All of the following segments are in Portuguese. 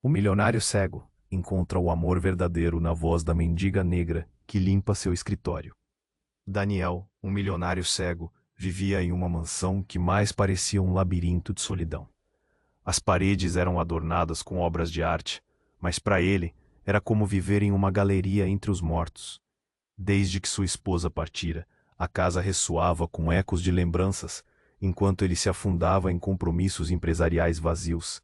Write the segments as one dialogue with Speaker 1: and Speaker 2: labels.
Speaker 1: O milionário cego encontra o amor verdadeiro na voz da mendiga negra que limpa seu escritório. Daniel, um milionário cego, vivia em uma mansão que mais parecia um labirinto de solidão. As paredes eram adornadas com obras de arte, mas para ele era como viver em uma galeria entre os mortos. Desde que sua esposa partira, a casa ressoava com ecos de lembranças, enquanto ele se afundava em compromissos empresariais vazios,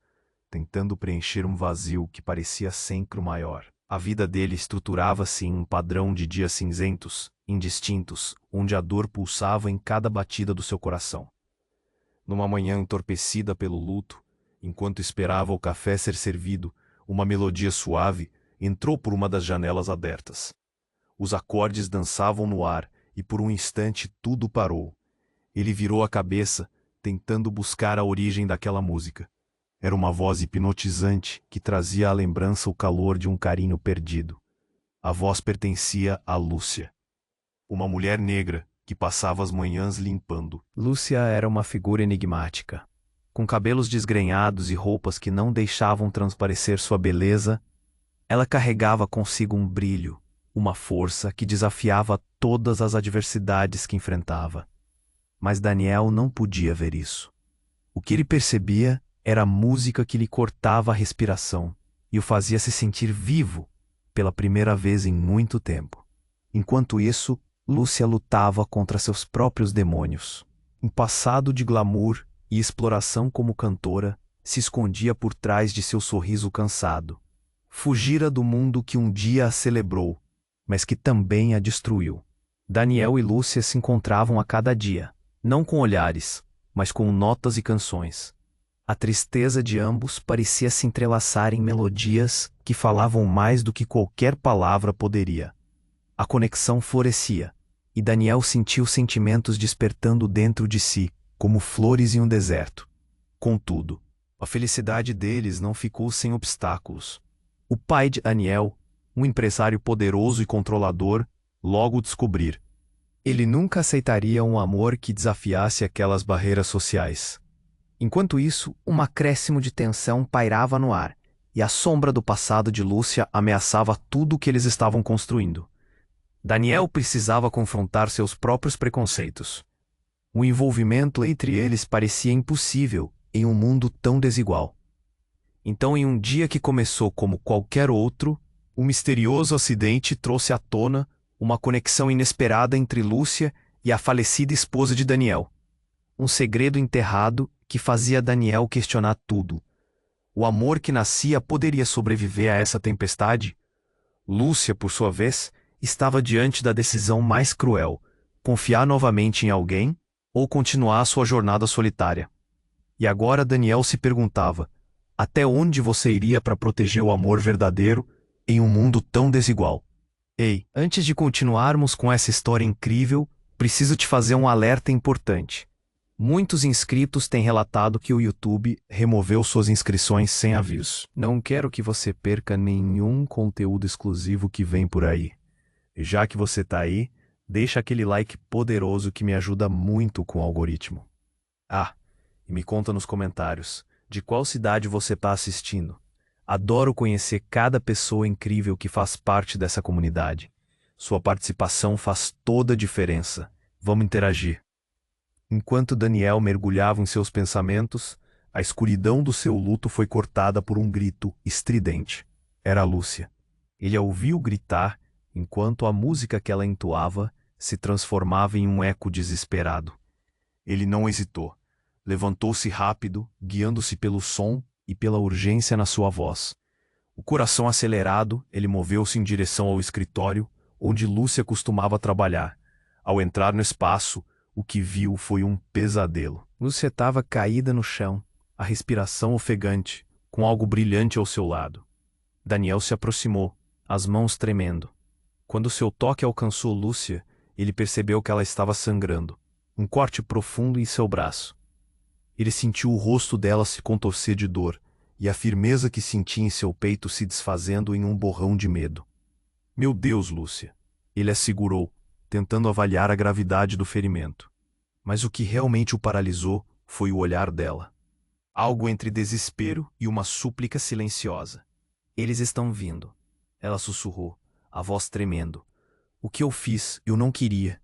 Speaker 1: tentando preencher um vazio que parecia sempre maior. A vida dele estruturava-se em um padrão de dias cinzentos, indistintos, onde a dor pulsava em cada batida do seu coração. Numa manhã entorpecida pelo luto, enquanto esperava o café ser servido, uma melodia suave entrou por uma das janelas abertas. Os acordes dançavam no ar e por um instante tudo parou. Ele virou a cabeça, tentando buscar a origem daquela música. Era uma voz hipnotizante que trazia à lembrança o calor de um carinho perdido. A voz pertencia a Lúcia, uma mulher negra que passava as manhãs limpando. Lúcia era uma figura enigmática, com cabelos desgrenhados e roupas que não deixavam transparecer sua beleza. Ela carregava consigo um brilho, uma força que desafiava todas as adversidades que enfrentava. Mas Daniel não podia ver isso. O que ele percebia era a música que lhe cortava a respiração e o fazia se sentir vivo pela primeira vez em muito tempo. Enquanto isso, Lúcia lutava contra seus próprios demônios. Um passado de glamour e exploração como cantora se escondia por trás de seu sorriso cansado. Fugira do mundo que um dia a celebrou, mas que também a destruiu. Daniel e Lúcia se encontravam a cada dia, não com olhares, mas com notas e canções. A tristeza de ambos parecia se entrelaçar em melodias que falavam mais do que qualquer palavra poderia. A conexão florescia, e Daniel sentiu sentimentos despertando dentro de si, como flores em um deserto. Contudo, a felicidade deles não ficou sem obstáculos. O pai de Daniel, um empresário poderoso e controlador, logo descobrir. Ele nunca aceitaria um amor que desafiasse aquelas barreiras sociais. Enquanto isso, um acréscimo de tensão pairava no ar, e a sombra do passado de Lúcia ameaçava tudo o que eles estavam construindo. Daniel precisava confrontar seus próprios preconceitos. O envolvimento entre eles parecia impossível em um mundo tão desigual. Então, em um dia que começou como qualquer outro, um misterioso acidente trouxe à tona uma conexão inesperada entre Lúcia e a falecida esposa de Daniel. Um segredo enterrado que fazia Daniel questionar tudo. O amor que nascia poderia sobreviver a essa tempestade? Lúcia, por sua vez, estava diante da decisão mais cruel: confiar novamente em alguém ou continuar sua jornada solitária. E agora Daniel se perguntava: até onde você iria para proteger o amor verdadeiro em um mundo tão desigual? Ei, antes de continuarmos com essa história incrível, preciso te fazer um alerta importante. Muitos inscritos têm relatado que o YouTube removeu suas inscrições sem aviso. Não quero que você perca nenhum conteúdo exclusivo que vem por aí. E já que você tá aí, deixa aquele like poderoso que me ajuda muito com o algoritmo. Ah, e me conta nos comentários de qual cidade você está assistindo. Adoro conhecer cada pessoa incrível que faz parte dessa comunidade. Sua participação faz toda a diferença. Vamos interagir. Enquanto Daniel mergulhava em seus pensamentos, a escuridão do seu luto foi cortada por um grito estridente. Era a Lúcia. Ele a ouviu gritar enquanto a música que ela entoava se transformava em um eco desesperado. Ele não hesitou. Levantou-se rápido, guiando-se pelo som e pela urgência na sua voz. O coração acelerado, ele moveu-se em direção ao escritório, onde Lúcia costumava trabalhar. Ao entrar no espaço, o que viu foi um pesadelo. Lúcia estava caída no chão, a respiração ofegante, com algo brilhante ao seu lado. Daniel se aproximou, as mãos tremendo. Quando seu toque alcançou Lúcia, ele percebeu que ela estava sangrando, um corte profundo em seu braço. Ele sentiu o rosto dela se contorcer de dor, e a firmeza que sentia em seu peito se desfazendo em um borrão de medo. Meu Deus, Lúcia! Ele a segurou, tentando avaliar a gravidade do ferimento. Mas o que realmente o paralisou foi o olhar dela. Algo entre desespero e uma súplica silenciosa. Eles estão vindo. Ela sussurrou, a voz tremendo. O que eu fiz, eu não queria.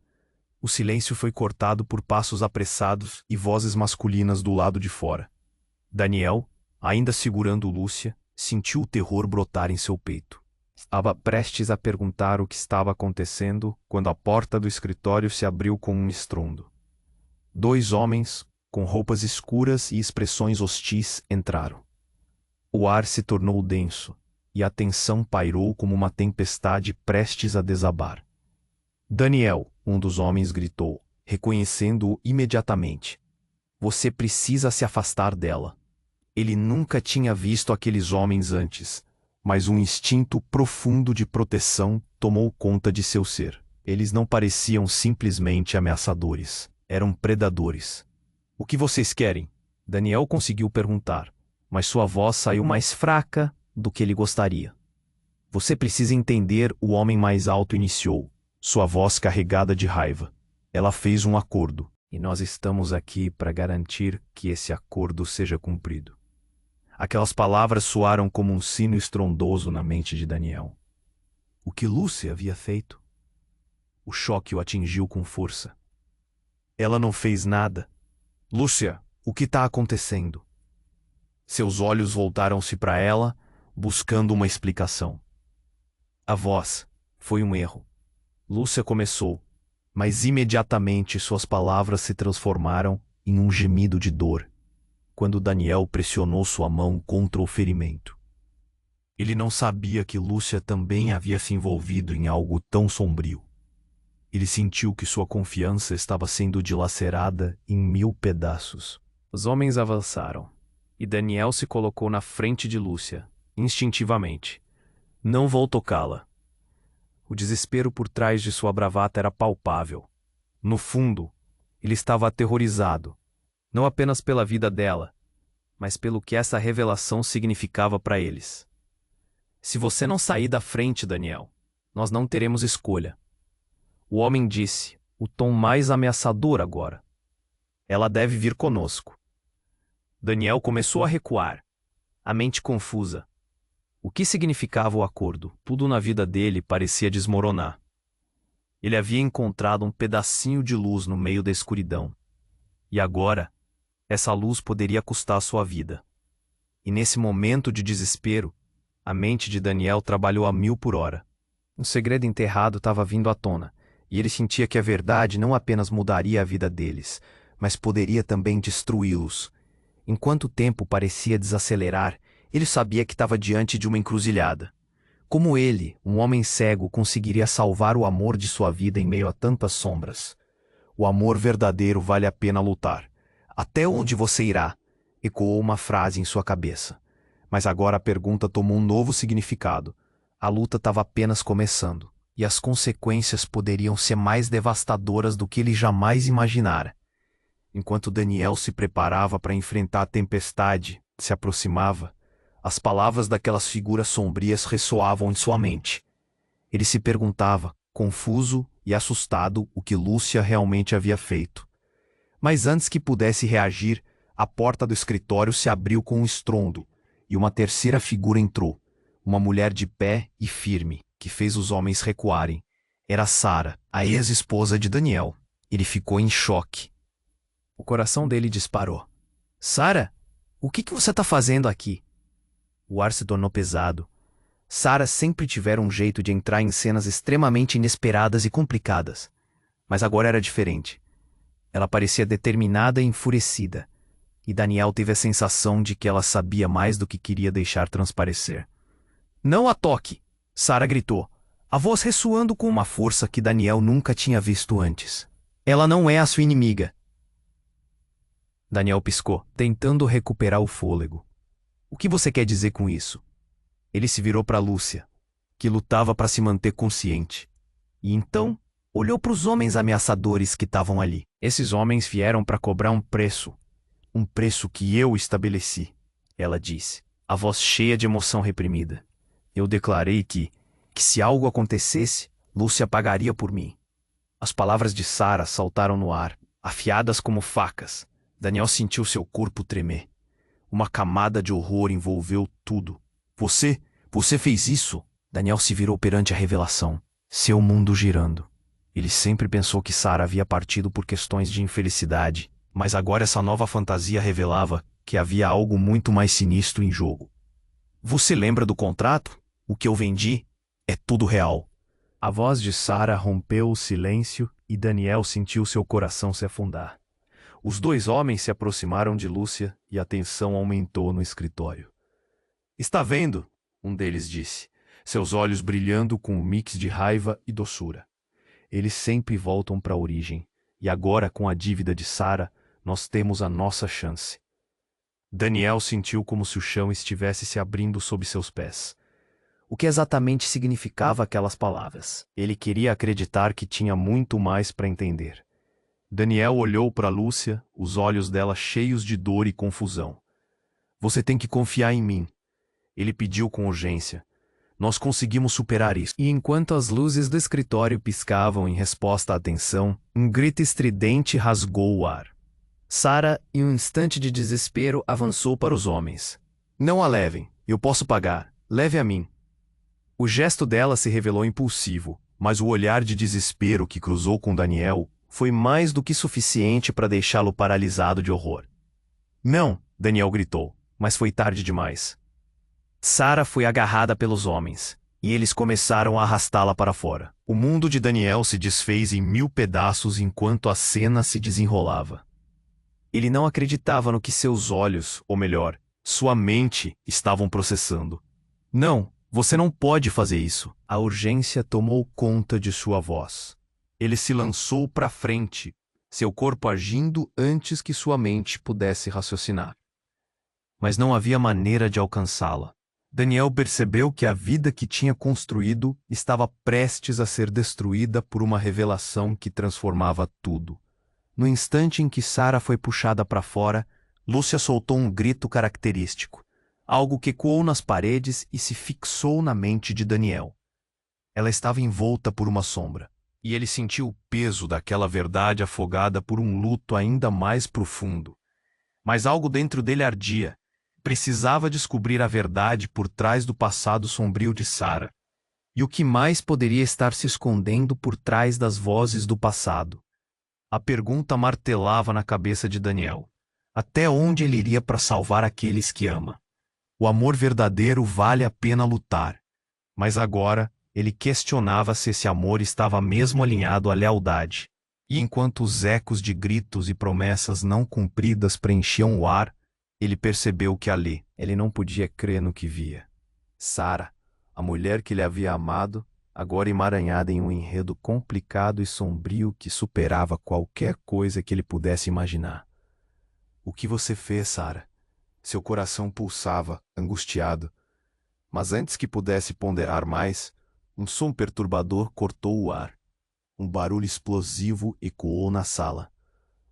Speaker 1: O silêncio foi cortado por passos apressados e vozes masculinas do lado de fora. Daniel, ainda segurando Lúcia, sentiu o terror brotar em seu peito. Estava prestes a perguntar o que estava acontecendo quando a porta do escritório se abriu com um estrondo. 2 homens, com roupas escuras e expressões hostis, entraram. O ar se tornou denso, e a tensão pairou como uma tempestade prestes a desabar. Daniel, um dos homens gritou, reconhecendo-o imediatamente. Você precisa se afastar dela. Ele nunca tinha visto aqueles homens antes, mas um instinto profundo de proteção tomou conta de seu ser. Eles não pareciam simplesmente ameaçadores, eram predadores. O que vocês querem? Daniel conseguiu perguntar, mas sua voz saiu mais fraca do que ele gostaria. Você precisa entender, o homem mais alto iniciou, sua voz carregada de raiva. Ela fez um acordo, e nós estamos aqui para garantir que esse acordo seja cumprido. Aquelas palavras soaram como um sino estrondoso na mente de Daniel. O que Lúcia havia feito? O choque o atingiu com força. Ela não fez nada. Lúcia, o que está acontecendo? Seus olhos voltaram-se para ela, buscando uma explicação. A voz foi um erro. Lúcia começou, mas imediatamente suas palavras se transformaram em um gemido de dor, quando Daniel pressionou sua mão contra o ferimento. Ele não sabia que Lúcia também havia se envolvido em algo tão sombrio. Ele sentiu que sua confiança estava sendo dilacerada em 1000 pedaços. Os homens avançaram, e Daniel se colocou na frente de Lúcia, instintivamente. Não vou tocá-la. O desespero por trás de sua bravata era palpável. No fundo, ele estava aterrorizado, não apenas pela vida dela, mas pelo que essa revelação significava para eles. Se você não sair da frente, Daniel, nós não teremos escolha. O homem disse, o tom mais ameaçador agora. Ela deve vir conosco. Daniel começou a recuar, a mente confusa. O que significava o acordo? Tudo na vida dele parecia desmoronar. Ele havia encontrado um pedacinho de luz no meio da escuridão. E agora, essa luz poderia custar sua vida. E nesse momento de desespero, a mente de Daniel trabalhou a 1000 por hora. Um segredo enterrado estava vindo à tona, e ele sentia que a verdade não apenas mudaria a vida deles, mas poderia também destruí-los. Enquanto o tempo parecia desacelerar, ele sabia que estava diante de uma encruzilhada. Como ele, um homem cego, conseguiria salvar o amor de sua vida em meio a tantas sombras? O amor verdadeiro vale a pena lutar. Até onde você irá? Ecoou uma frase em sua cabeça. Mas agora a pergunta tomou um novo significado. A luta estava apenas começando, e as consequências poderiam ser mais devastadoras do que ele jamais imaginara. Enquanto Daniel se preparava para enfrentar a tempestade, se aproximava, as palavras daquelas figuras sombrias ressoavam em sua mente. Ele se perguntava, confuso e assustado, o que Lúcia realmente havia feito. Mas antes que pudesse reagir, a porta do escritório se abriu com um estrondo, e uma terceira figura entrou, uma mulher de pé e firme, que fez os homens recuarem. Era Sara, a ex-esposa de Daniel. Ele ficou em choque. O coração dele disparou. Sara, o que você está fazendo aqui? O ar se tornou pesado. Sara sempre tivera um jeito de entrar em cenas extremamente inesperadas e complicadas. Mas agora era diferente. Ela parecia determinada e enfurecida. E Daniel teve a sensação de que ela sabia mais do que queria deixar transparecer. Não a toque! Sara gritou, a voz ressoando com uma força que Daniel nunca tinha visto antes. Ela não é a sua inimiga. Daniel piscou, tentando recuperar o fôlego. O que você quer dizer com isso? Ele se virou para Lúcia, que lutava para se manter consciente. E então, olhou para os homens ameaçadores que estavam ali. Esses homens vieram para cobrar um preço que eu estabeleci, ela disse, a voz cheia de emoção reprimida. Eu declarei que se algo acontecesse, Lúcia pagaria por mim. As palavras de Sara saltaram no ar, afiadas como facas. Daniel sentiu seu corpo tremer. Uma camada de horror envolveu tudo. Você Você fez isso? Daniel se virou perante a revelação, seu mundo girando. Ele sempre pensou que Sara havia partido por questões de infelicidade, mas agora essa nova fantasia revelava que havia algo muito mais sinistro em jogo. Você lembra do contrato? O que eu vendi? É tudo real. A voz de Sara rompeu o silêncio e Daniel sentiu seu coração se afundar. Os dois homens se aproximaram de Lúcia e a tensão aumentou no escritório. Está vendo? Um deles disse, seus olhos brilhando com um mix de raiva e doçura. Eles sempre voltam para a origem, e agora com a dívida de Sara, nós temos a nossa chance. Daniel sentiu como se o chão estivesse se abrindo sob seus pés. O que exatamente significava aquelas palavras? Ele queria acreditar que tinha muito mais para entender. Daniel olhou para Lúcia, os olhos dela cheios de dor e confusão. Você tem que confiar em mim. Ele pediu com urgência. Nós conseguimos superar isso. E enquanto as luzes do escritório piscavam em resposta à tensão, um grito estridente rasgou o ar. Sara, em um instante de desespero, avançou para os homens. Não a levem, eu posso pagar, leve a mim. O gesto dela se revelou impulsivo, mas o olhar de desespero que cruzou com Daniel foi mais do que suficiente para deixá-lo paralisado de horror. Não, Daniel gritou, mas foi tarde demais. Sara foi agarrada pelos homens, e eles começaram a arrastá-la para fora. O mundo de Daniel se desfez em 1000 pedaços enquanto a cena se desenrolava. Ele não acreditava no que seus olhos, ou melhor, sua mente, estavam processando. Não, você não pode fazer isso. A urgência tomou conta de sua voz. Ele se lançou para frente, seu corpo agindo antes que sua mente pudesse raciocinar. Mas não havia maneira de alcançá-la. Daniel percebeu que a vida que tinha construído estava prestes a ser destruída por uma revelação que transformava tudo. No instante em que Sara foi puxada para fora, Lúcia soltou um grito característico, algo que ecoou nas paredes e se fixou na mente de Daniel. Ela estava envolta por uma sombra, e ele sentiu o peso daquela verdade afogada por um luto ainda mais profundo. Mas algo dentro dele ardia. Precisava descobrir a verdade por trás do passado sombrio de Sara. E o que mais poderia estar se escondendo por trás das vozes do passado? A pergunta martelava na cabeça de Daniel. Até onde ele iria para salvar aqueles que ama? O amor verdadeiro vale a pena lutar. Mas agora, ele questionava se esse amor estava mesmo alinhado à lealdade. E enquanto os ecos de gritos e promessas não cumpridas preenchiam o ar, ele percebeu que ali, ele não podia crer no que via. Sara, a mulher que ele havia amado, agora emaranhada em um enredo complicado e sombrio que superava qualquer coisa que ele pudesse imaginar. O que você fez, Sara? Seu coração pulsava, angustiado. Mas antes que pudesse ponderar mais, um som perturbador cortou o ar. Um barulho explosivo ecoou na sala.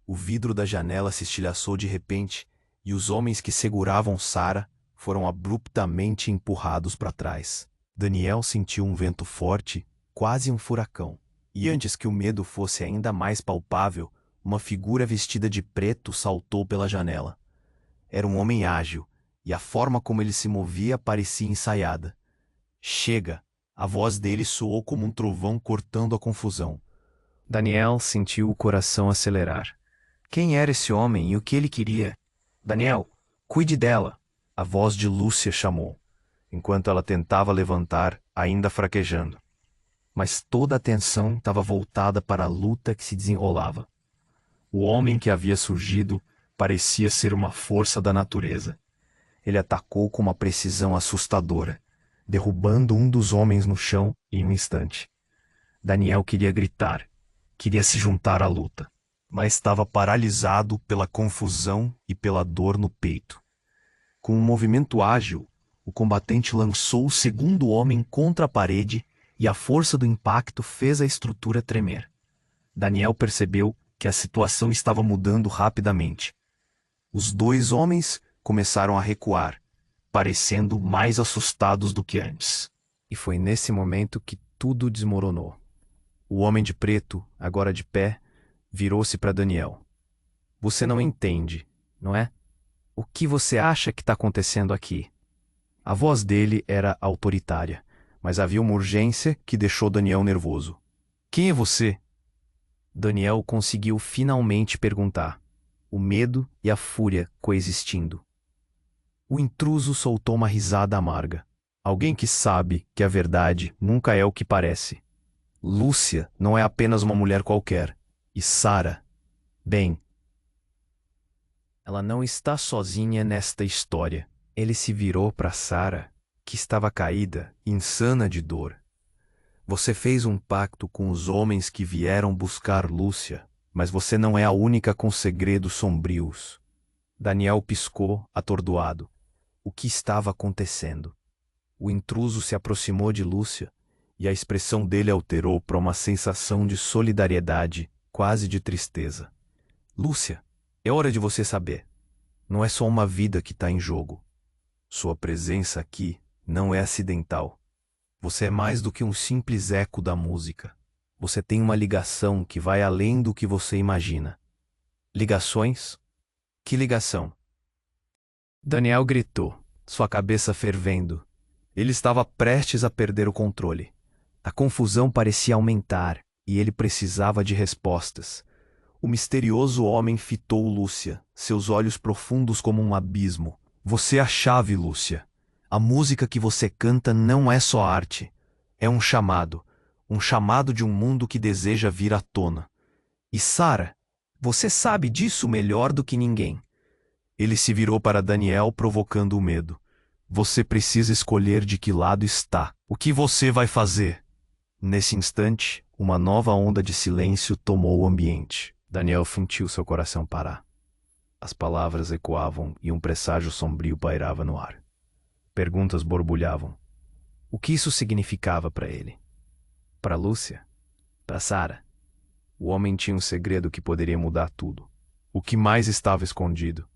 Speaker 1: O vidro da janela se estilhaçou de repente, e os homens que seguravam Sara foram abruptamente empurrados para trás. Daniel sentiu um vento forte, quase um furacão. E antes que o medo fosse ainda mais palpável, uma figura vestida de preto saltou pela janela. Era um homem ágil, e a forma como ele se movia parecia ensaiada. Chega! A voz dele soou como um trovão cortando a confusão. Daniel sentiu o coração acelerar. Quem era esse homem e o que ele queria? Daniel, cuide dela! A voz de Lúcia chamou, enquanto ela tentava levantar, ainda fraquejando. Mas toda a atenção estava voltada para a luta que se desenrolava. O homem que havia surgido parecia ser uma força da natureza. Ele atacou com uma precisão assustadora, derrubando um dos homens no chão em um instante. Daniel queria gritar, queria se juntar à luta, mas estava paralisado pela confusão e pela dor no peito. Com um movimento ágil, o combatente lançou o segundo homem contra a parede e a força do impacto fez a estrutura tremer. Daniel percebeu que a situação estava mudando rapidamente. Os dois homens começaram a recuar, parecendo mais assustados do que antes. E foi nesse momento que tudo desmoronou. O homem de preto, agora de pé, virou-se para Daniel. Você não entende, não é? O que você acha que está acontecendo aqui? A voz dele era autoritária, mas havia uma urgência que deixou Daniel nervoso. Quem é você? Daniel conseguiu finalmente perguntar, o medo e a fúria coexistindo. O intruso soltou uma risada amarga. Alguém que sabe que a verdade nunca é o que parece. Lúcia não é apenas uma mulher qualquer. E Sara, bem, ela não está sozinha nesta história. Ele se virou para Sara, que estava caída, insana de dor. Você fez um pacto com os homens que vieram buscar Lúcia, mas você não é a única com segredos sombrios. Daniel piscou, atordoado. O que estava acontecendo? O intruso se aproximou de Lúcia, e a expressão dele alterou para uma sensação de solidariedade, quase de tristeza. Lúcia, é hora de você saber. Não é só uma vida que está em jogo. Sua presença aqui não é acidental. Você é mais do que um simples eco da música. Você tem uma ligação que vai além do que você imagina. Ligações? Que ligação? Daniel gritou, sua cabeça fervendo. Ele estava prestes a perder o controle. A confusão parecia aumentar e ele precisava de respostas. O misterioso homem fitou Lúcia, seus olhos profundos como um abismo. Você é a chave, Lúcia. A música que você canta não é só arte. É um chamado de um mundo que deseja vir à tona. E Sara, você sabe disso melhor do que ninguém. Ele se virou para Daniel, provocando o medo. Você precisa escolher de que lado está. O que você vai fazer? Nesse instante, uma nova onda de silêncio tomou o ambiente. Daniel sentiu seu coração parar. As palavras ecoavam e um presságio sombrio pairava no ar. Perguntas borbulhavam. O que isso significava para ele? Para Lúcia? Para Sara? O homem tinha um segredo que poderia mudar tudo. O que mais estava escondido?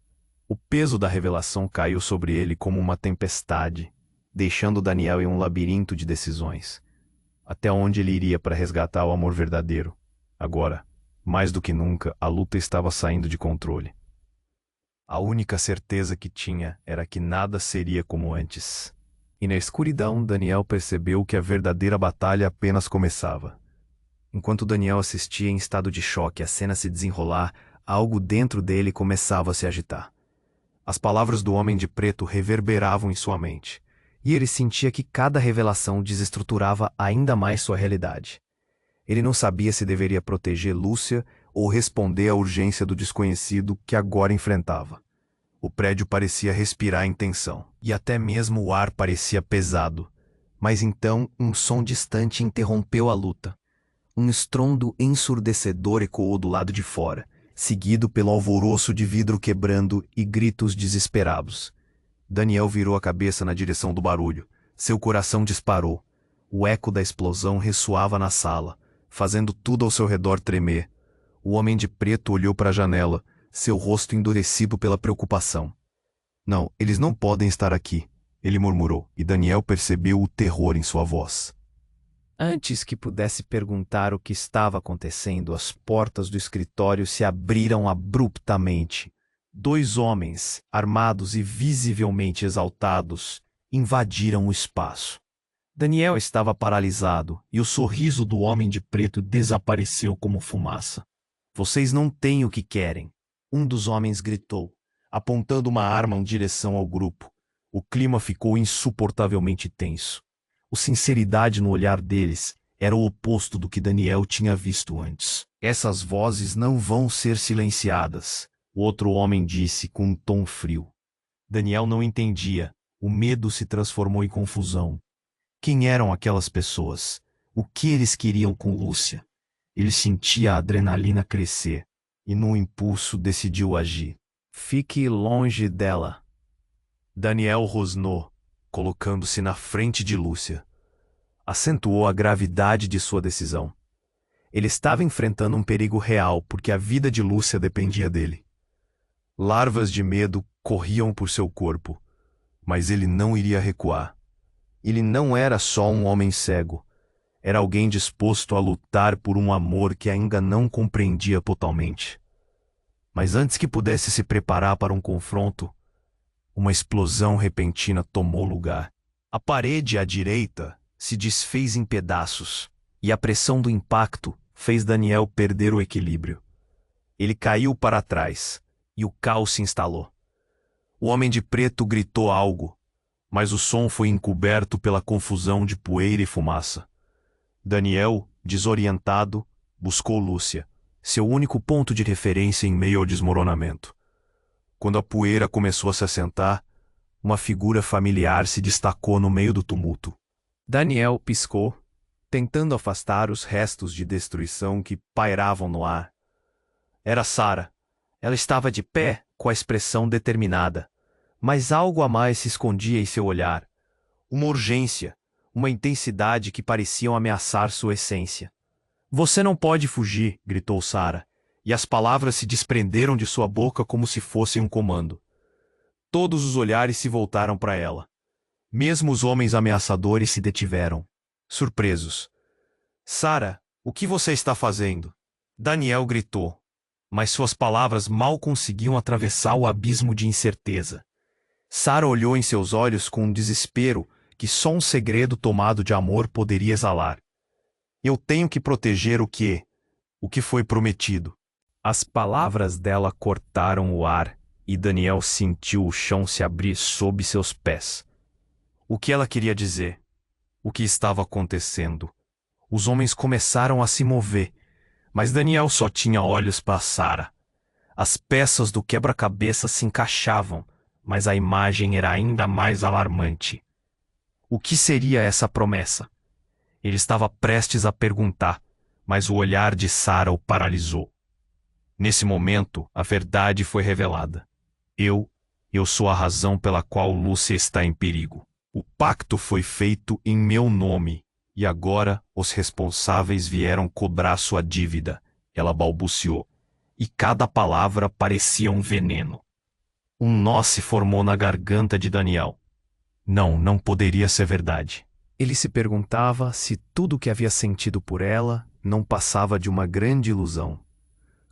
Speaker 1: O peso da revelação caiu sobre ele como uma tempestade, deixando Daniel em um labirinto de decisões. Até onde ele iria para resgatar o amor verdadeiro? Agora, mais do que nunca, a luta estava saindo de controle. A única certeza que tinha era que nada seria como antes. E na escuridão, Daniel percebeu que a verdadeira batalha apenas começava. Enquanto Daniel assistia em estado de choque a cena se desenrolar, algo dentro dele começava a se agitar. As palavras do homem de preto reverberavam em sua mente, e ele sentia que cada revelação desestruturava ainda mais sua realidade. Ele não sabia se deveria proteger Lúcia ou responder à urgência do desconhecido que agora enfrentava. O prédio parecia respirar em tensão, e até mesmo o ar parecia pesado. Mas então um som distante interrompeu a luta. Um estrondo ensurdecedor ecoou do lado de fora, seguido pelo alvoroço de vidro quebrando e gritos desesperados. Daniel virou a cabeça na direção do barulho. Seu coração disparou. O eco da explosão ressoava na sala, fazendo tudo ao seu redor tremer. O homem de preto olhou para a janela, seu rosto endurecido pela preocupação. Não, eles não podem estar aqui, ele murmurou, e Daniel percebeu o terror em sua voz. Antes que pudesse perguntar o que estava acontecendo, as portas do escritório se abriram abruptamente. Dois homens, armados e visivelmente exaltados, invadiram o espaço. Daniel estava paralisado e o sorriso do homem de preto desapareceu como fumaça. Vocês não têm o que querem, um dos homens gritou, apontando uma arma em direção ao grupo. O clima ficou insuportavelmente tenso. A sinceridade no olhar deles era o oposto do que Daniel tinha visto antes. Essas vozes não vão ser silenciadas, o outro homem disse com um tom frio. Daniel não entendia. O medo se transformou em confusão. Quem eram aquelas pessoas? O que eles queriam com Lúcia? Ele sentia a adrenalina crescer e, num impulso, decidiu agir. Fique longe dela. Daniel rosnou, colocando-se na frente de Lúcia. Acentuou a gravidade de sua decisão. Ele estava enfrentando um perigo real porque a vida de Lúcia dependia dele. Larvas de medo corriam por seu corpo, mas ele não iria recuar. Ele não era só um homem cego. Era alguém disposto a lutar por um amor que ainda não compreendia totalmente. Mas antes que pudesse se preparar para um confronto, uma explosão repentina tomou lugar. A parede à direita se desfez em pedaços, e a pressão do impacto fez Daniel perder o equilíbrio. Ele caiu para trás, e o caos se instalou. O homem de preto gritou algo, mas o som foi encoberto pela confusão de poeira e fumaça. Daniel, desorientado, buscou Lúcia, seu único ponto de referência em meio ao desmoronamento. Quando a poeira começou a se assentar, uma figura familiar se destacou no meio do tumulto. Daniel piscou, tentando afastar os restos de destruição que pairavam no ar. Era Sara. Ela estava de pé, com a expressão determinada, mas algo a mais se escondia em seu olhar. Uma urgência, uma intensidade que pareciam ameaçar sua essência. "Você não pode fugir", gritou Sara, e as palavras se desprenderam de sua boca como se fossem um comando. Todos os olhares se voltaram para ela. Mesmo os homens ameaçadores se detiveram, surpresos. "Sara, o que você está fazendo?" Daniel gritou, mas suas palavras mal conseguiam atravessar o abismo de incerteza. Sara olhou em seus olhos com um desespero que só um segredo tomado de amor poderia exalar. "Eu tenho que proteger o que foi prometido." As palavras dela cortaram o ar e Daniel sentiu o chão se abrir sob seus pés. O que ela queria dizer? O que estava acontecendo? Os homens começaram a se mover, mas Daniel só tinha olhos para Sara. As peças do quebra-cabeça se encaixavam, mas a imagem era ainda mais alarmante. O que seria essa promessa? Ele estava prestes a perguntar, mas o olhar de Sara o paralisou. Nesse momento, a verdade foi revelada. Eu sou a razão pela qual Lúcia está em perigo. O pacto foi feito em meu nome, e agora os responsáveis vieram cobrar sua dívida, ela balbuciou, e cada palavra parecia um veneno. Um nó se formou na garganta de Daniel. Não poderia ser verdade. Ele se perguntava se tudo o que havia sentido por ela não passava de uma grande ilusão.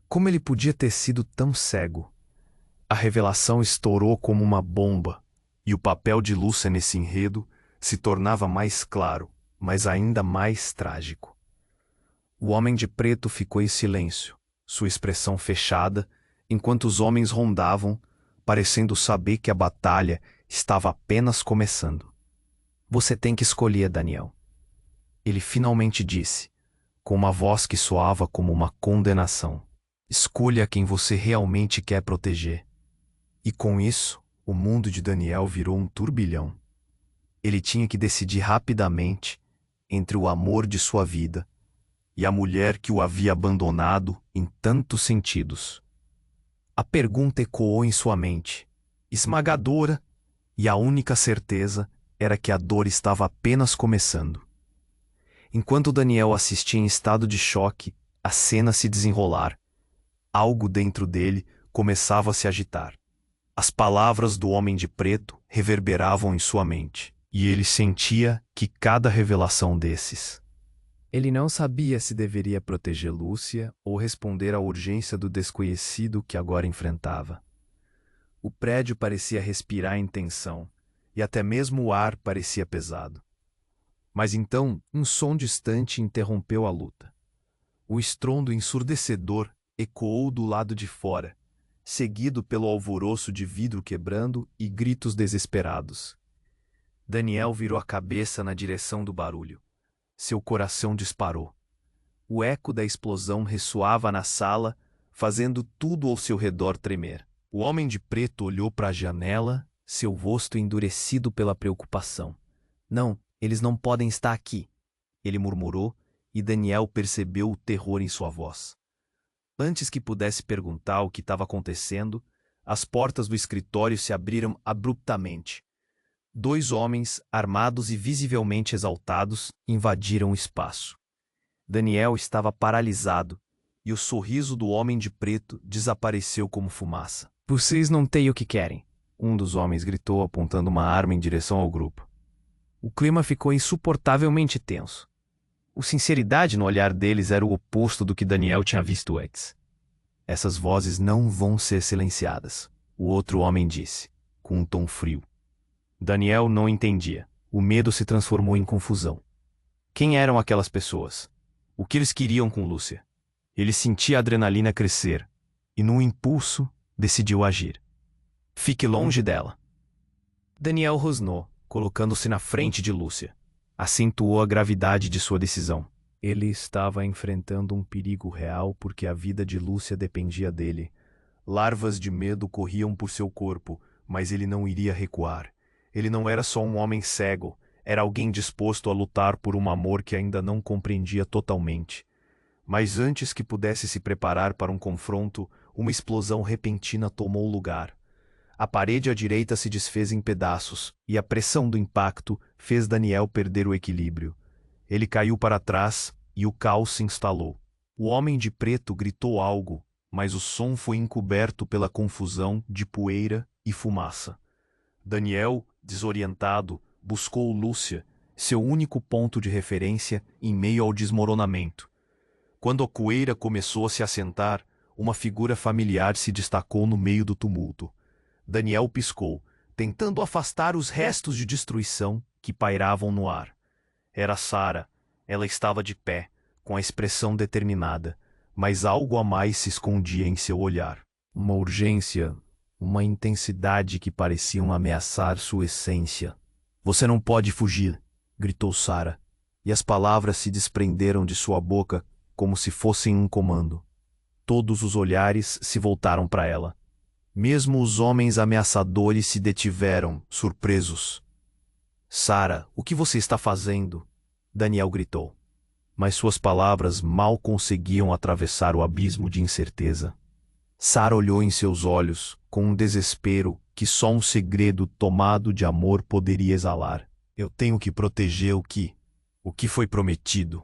Speaker 1: Como ele podia ter sido tão cego? A revelação estourou como uma bomba, e o papel de Lúcia nesse enredo se tornava mais claro, mas ainda mais trágico. O homem de preto ficou em silêncio, sua expressão fechada, enquanto os homens rondavam, parecendo saber que a batalha estava apenas começando. "Você tem que escolher, Daniel." Ele finalmente disse, com uma voz que soava como uma condenação. "Escolha quem você realmente quer proteger." E com isso, o mundo de Daniel virou um turbilhão. Ele tinha que decidir rapidamente entre o amor de sua vida e a mulher que o havia abandonado em tantos sentidos. A pergunta ecoou em sua mente, esmagadora, e a única certeza era que a dor estava apenas começando. Enquanto Daniel assistia em estado de choque, a cena se desenrolar. Algo dentro dele começava a se agitar. As palavras do homem de preto reverberavam em sua mente, e ele sentia que cada revelação desses. Ele não sabia se deveria proteger Lúcia ou responder à urgência do desconhecido que agora enfrentava. O prédio parecia respirar em tensão, e até mesmo o ar parecia pesado. Mas então, um som distante interrompeu a luta. O estrondo ensurdecedor ecoou do lado de fora, seguido pelo alvoroço de vidro quebrando e gritos desesperados. Daniel virou a cabeça na direção do barulho. Seu coração disparou. O eco da explosão ressoava na sala, fazendo tudo ao seu redor tremer. O homem de preto olhou para a janela, seu rosto endurecido pela preocupação. "Não, eles não podem estar aqui", ele murmurou, e Daniel percebeu o terror em sua voz. Antes que pudesse perguntar o que estava acontecendo, as portas do escritório se abriram abruptamente. 2 homens, armados e visivelmente exaltados, invadiram o espaço. Daniel estava paralisado, e o sorriso do homem de preto desapareceu como fumaça. "Vocês não têm o que querem", um dos homens gritou apontando uma arma em direção ao grupo. O clima ficou insuportavelmente tenso. A sinceridade no olhar deles era o oposto do que Daniel tinha visto antes. "Essas vozes não vão ser silenciadas", o outro homem disse. com um tom frio. Daniel não entendia. O medo se transformou em confusão. Quem eram aquelas pessoas? O que eles queriam com Lúcia? Ele sentia a adrenalina crescer, e num impulso, decidiu agir. Fique longe dela. Daniel rosnou, colocando-se na frente de Lúcia. Acentuou a gravidade de sua decisão. Ele estava enfrentando um perigo real porque a vida de Lúcia dependia dele. Larvas de medo corriam por seu corpo, mas ele não iria recuar. Ele não era só um homem cego, era alguém disposto a lutar por um amor que ainda não compreendia totalmente. Mas antes que pudesse se preparar para um confronto, uma explosão repentina tomou lugar. A parede à direita se desfez em pedaços, e a pressão do impacto fez Daniel perder o equilíbrio. Ele caiu para trás, e o caos se instalou. O homem de preto gritou algo, mas o som foi encoberto pela confusão de poeira e fumaça. Daniel, desorientado, buscou Lúcia, seu único ponto de referência em meio ao desmoronamento. Quando a poeira começou a se assentar, uma figura familiar se destacou no meio do tumulto. Daniel piscou, tentando afastar os restos de destruição que pairavam no ar. Era Sara. Ela estava de pé, com a expressão determinada, mas algo a mais se escondia em seu olhar. Uma urgência, uma intensidade que pareciam ameaçar sua essência. "Você não pode fugir", gritou Sara, e as palavras se desprenderam de sua boca como se fossem um comando. Todos os olhares se voltaram para ela. Mesmo os homens ameaçadores se detiveram, surpresos. "Sara, o que você está fazendo?" Daniel gritou. Mas suas palavras mal conseguiam atravessar o abismo de incerteza. Sara olhou em seus olhos, com um desespero que só um segredo tomado de amor poderia exalar. "Eu tenho que proteger o que foi prometido."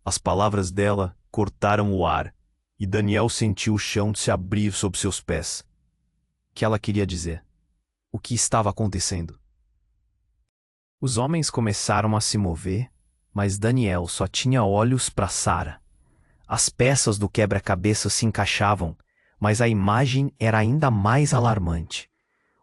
Speaker 1: As palavras dela cortaram o ar, e Daniel sentiu o chão se abrir sob seus pés. O que ela queria dizer? O que estava acontecendo? Os homens começaram a se mover, mas Daniel só tinha olhos para Sara. As peças do quebra-cabeça se encaixavam, mas a imagem era ainda mais alarmante.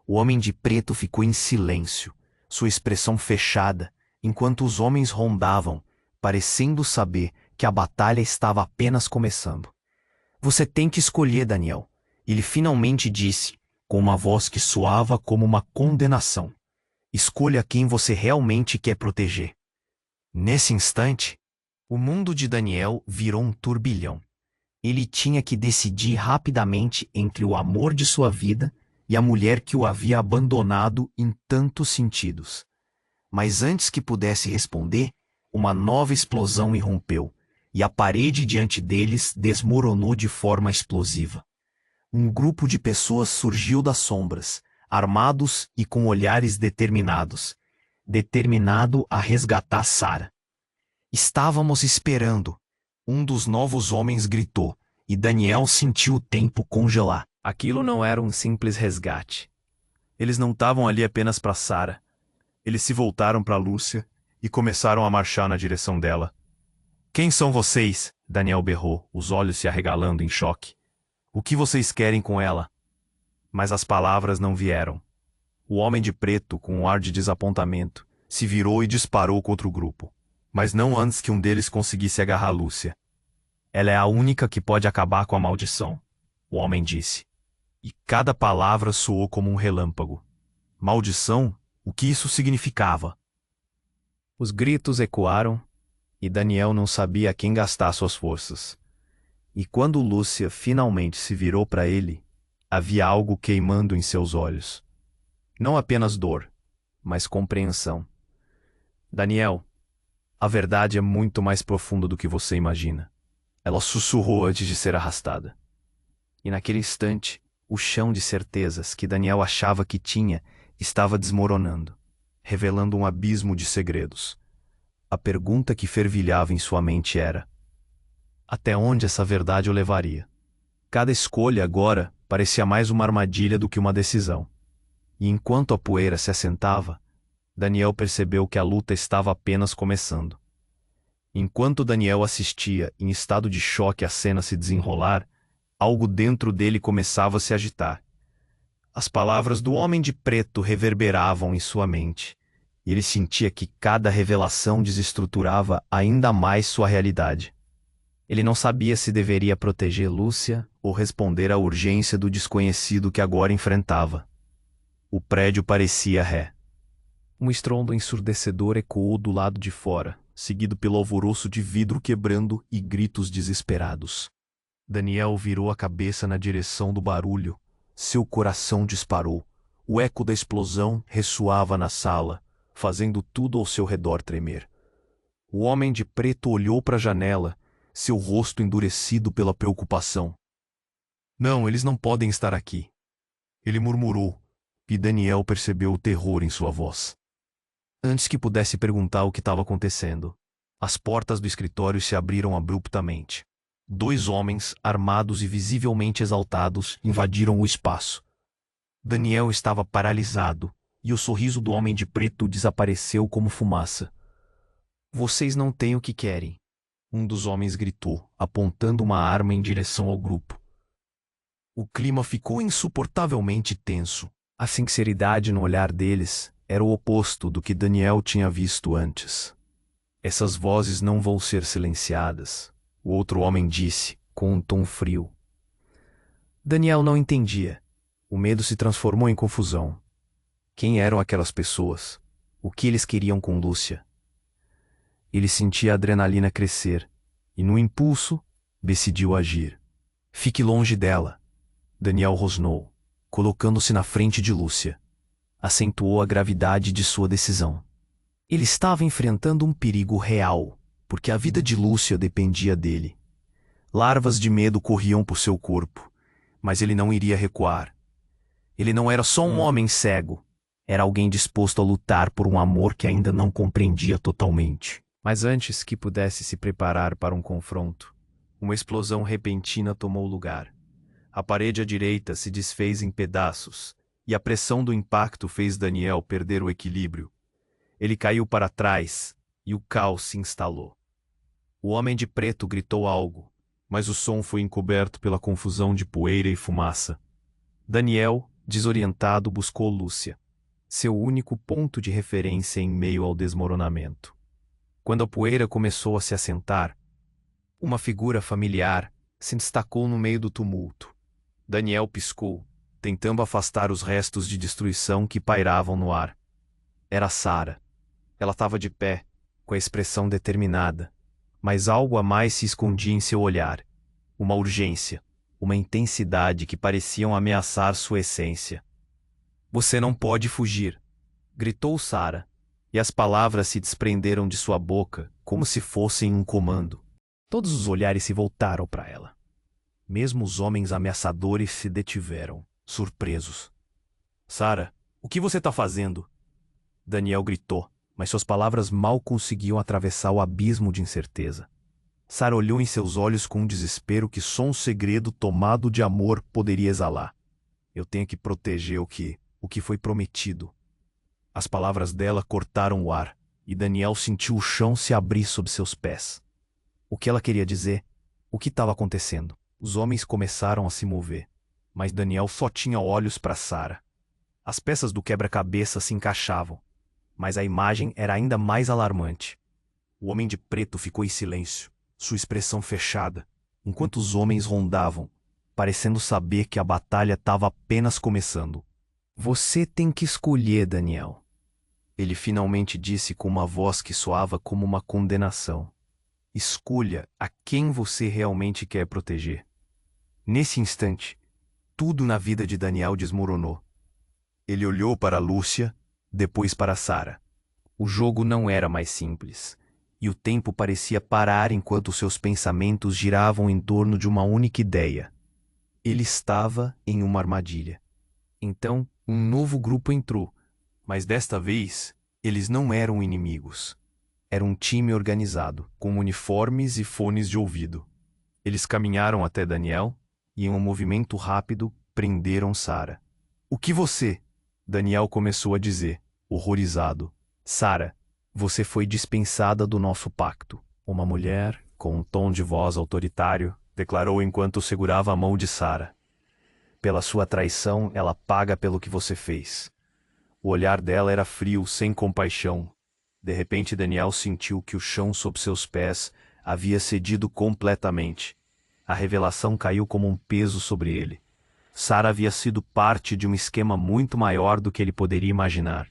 Speaker 1: O homem de preto ficou em silêncio, sua expressão fechada, enquanto os homens rondavam, parecendo saber que a batalha estava apenas começando. "Você tem que escolher, Daniel", ele finalmente disse, com uma voz que soava como uma condenação. "Escolha quem você realmente quer proteger." Nesse instante, o mundo de Daniel virou um turbilhão. Ele tinha que decidir rapidamente entre o amor de sua vida e a mulher que o havia abandonado em tantos sentidos. Mas antes que pudesse responder, uma nova explosão irrompeu, e a parede diante deles desmoronou de forma explosiva. Um grupo de pessoas surgiu das sombras, armados e com olhares determinados, determinado a resgatar Sara. "Estávamos esperando", um dos novos homens gritou, e Daniel sentiu o tempo congelar. Aquilo não era um simples resgate. Eles não estavam ali apenas para Sara. Eles se voltaram para Lúcia e começaram a marchar na direção dela. "Quem são vocês?" Daniel berrou, os olhos se arregalando em choque. "O que vocês querem com ela?" Mas as palavras não vieram. O homem de preto, com um ar de desapontamento, se virou e disparou contra o grupo. Mas não antes que um deles conseguisse agarrar Lúcia. "Ela é a única que pode acabar com a maldição", o homem disse. E cada palavra soou como um relâmpago. Maldição? O que isso significava? Os gritos ecoaram, e Daniel não sabia a quem gastar suas forças. E quando Lúcia finalmente se virou para ele, havia algo queimando em seus olhos. Não apenas dor, mas compreensão. "Daniel, a verdade é muito mais profunda do que você imagina." Ela sussurrou antes de ser arrastada. E naquele instante, o chão de certezas que Daniel achava que tinha estava desmoronando, revelando um abismo de segredos. A pergunta que fervilhava em sua mente era: até onde essa verdade o levaria? Cada escolha agora parecia mais uma armadilha do que uma decisão. E enquanto a poeira se assentava, Daniel percebeu que a luta estava apenas começando. Enquanto Daniel assistia, em estado de choque, a cena se desenrolar, algo dentro dele começava a se agitar. As palavras do homem de preto reverberavam em sua mente, e ele sentia que cada revelação desestruturava ainda mais sua realidade. Ele não sabia se deveria proteger Lúcia ou responder à urgência do desconhecido que agora enfrentava. O prédio parecia ré. Um estrondo ensurdecedor ecoou do lado de fora, seguido pelo alvoroço de vidro quebrando e gritos desesperados. Daniel virou a cabeça na direção do barulho. Seu coração disparou. O eco da explosão ressoava na sala, fazendo tudo ao seu redor tremer. O homem de preto olhou para a janela, seu rosto endurecido pela preocupação. Não, eles não podem estar aqui. Ele murmurou, e Daniel percebeu o terror em sua voz. Antes que pudesse perguntar o que estava acontecendo, as portas do escritório se abriram abruptamente. 2 homens, armados e visivelmente exaltados, invadiram o espaço. Daniel estava paralisado, e o sorriso do homem de preto desapareceu como fumaça. Vocês não têm o que querem, um dos homens gritou, apontando uma arma em direção ao grupo. O clima ficou insuportavelmente tenso. A sinceridade no olhar deles era o oposto do que Daniel tinha visto antes. Essas vozes não vão ser silenciadas, o outro homem disse, com um tom frio. Daniel não entendia. O medo se transformou em confusão. Quem eram aquelas pessoas? O que eles queriam com Lúcia? Ele sentia a adrenalina crescer, e no impulso, decidiu agir. Fique longe dela. Daniel rosnou, colocando-se na frente de Lúcia. Acentuou a gravidade de sua decisão. Ele estava enfrentando um perigo real, porque a vida de Lúcia dependia dele. Larvas de medo corriam por seu corpo, mas ele não iria recuar. Ele não era só um homem cego, era alguém disposto a lutar por um amor que ainda não compreendia totalmente. Mas antes que pudesse se preparar para um confronto, uma explosão repentina tomou lugar. A parede à direita se desfez em pedaços, e a pressão do impacto fez Daniel perder o equilíbrio. Ele caiu para trás, e o caos se instalou. O homem de preto gritou algo, mas o som foi encoberto pela confusão de poeira e fumaça. Daniel, desorientado, buscou Lúcia, seu único ponto de referência em meio ao desmoronamento. Quando a poeira começou a se assentar, uma figura familiar se destacou no meio do tumulto. Daniel piscou, tentando afastar os restos de destruição que pairavam no ar. Era Sara. Ela estava de pé, com a expressão determinada, mas algo a mais se escondia em seu olhar. Uma urgência, uma intensidade que pareciam ameaçar sua essência. Você não pode fugir, gritou Sara, e as palavras se desprenderam de sua boca como se fossem um comando. Todos os olhares se voltaram para ela. Mesmo os homens ameaçadores se detiveram, surpresos. Sara, o que você está fazendo? Daniel gritou, mas suas palavras mal conseguiam atravessar o abismo de incerteza. Sara olhou em seus olhos com um desespero que só um segredo tomado de amor poderia exalar. Eu tenho que proteger o que foi prometido. As palavras dela cortaram o ar, e Daniel sentiu o chão se abrir sob seus pés. O que ela queria dizer? O que estava acontecendo? Os homens começaram a se mover, mas Daniel só tinha olhos para Sara. As peças do quebra-cabeça se encaixavam, mas a imagem era ainda mais alarmante. O homem de preto ficou em silêncio, sua expressão fechada, enquanto os homens rondavam, parecendo saber que a batalha estava apenas começando. Você tem que escolher, Daniel. Ele finalmente disse com uma voz que soava como uma condenação. Escolha a quem você realmente quer proteger. Nesse instante, tudo na vida de Daniel desmoronou. Ele olhou para Lúcia, depois para Sara. O jogo não era mais simples, e o tempo parecia parar enquanto seus pensamentos giravam em torno de uma única ideia. Ele estava em uma armadilha. Então, um novo grupo entrou, mas desta vez, eles não eram inimigos. Era um time organizado, com uniformes e fones de ouvido. Eles caminharam até Daniel e, em um movimento rápido, prenderam Sara. O que você? Daniel começou a dizer, horrorizado. Sara, você foi dispensada do nosso pacto. Uma mulher, com um tom de voz autoritário, declarou enquanto segurava a mão de Sara. Pela sua traição, ela paga pelo que você fez. O olhar dela era frio, sem compaixão. De repente, Daniel sentiu que o chão sob seus pés havia cedido completamente. A revelação caiu como um peso sobre ele. Sara havia sido parte de um esquema muito maior do que ele poderia imaginar.